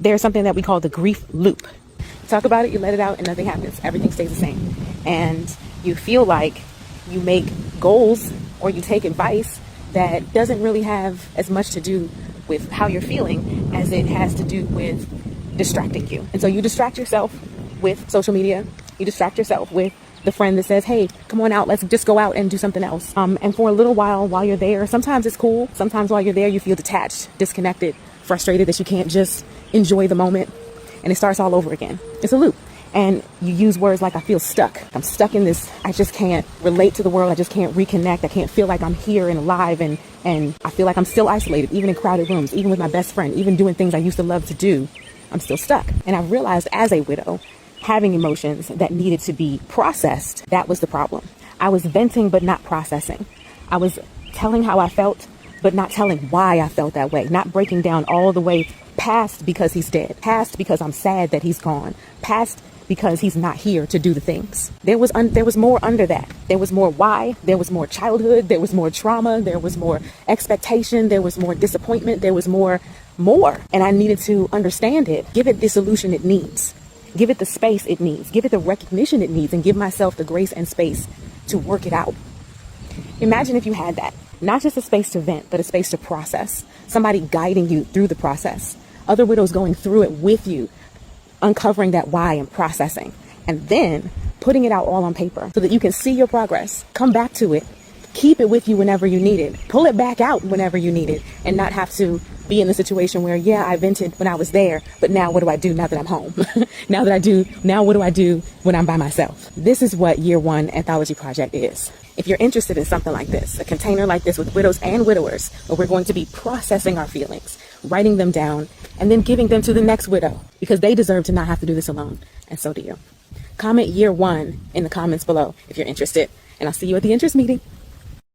there's something that we call the grief loop. Talk about it, you let it out, and nothing happens. Everything stays the same. And you feel like you make goals or you take advice that doesn't really have as much to do with how you're feeling as it has to do with distracting you. And so you distract yourself with social media. You distract yourself with the friend that says, hey, come on out, let's just go out and do something else. And for a little while you're there, sometimes it's cool. Sometimes while you're there, you feel detached, disconnected, frustrated that you can't just enjoy the moment. And it starts all over again. It's a loop. And you use words like, I feel stuck. I'm stuck in this. I just can't relate to the world. I just can't reconnect. I can't feel like I'm here and alive. And I feel like I'm still isolated, even in crowded rooms, even with my best friend, even doing things I used to love to do. I'm still stuck. And I realized as a widow, having emotions that needed to be processed, that was the problem. I was venting, but not processing. I was telling how I felt, but not telling why I felt that way. Not breaking down all the way past because he's dead, past because I'm sad that he's gone, past because he's not here to do the things. There was more under that. There was more why. There was more childhood. There was more trauma. There was more expectation. There was more disappointment. There was more. And I needed to understand it, give it the solution it needs, give it the space it needs, give it the recognition it needs, and give myself the grace and space to work it out. Imagine if you had that, not just a space to vent, but a space to process, somebody guiding you through the process, other widows going through it with you, uncovering that why and processing, and then putting it out all on paper so that you can see your progress, come back to it, keep it with you whenever you need it, pull it back out whenever you need it, and not have to be in the situation where, yeah, I vented when I was there, but now what do I do now that I'm home? Now what do I do when I'm by myself? This is what Year One Anthology Project is. If you're interested in something like this, a container like this with widows and widowers, where we're going to be processing our feelings, writing them down, and then giving them to the next widow, because they deserve to not have to do this alone, and so do you. Comment Year One in the comments below if you're interested, and I'll see you at the interest meeting.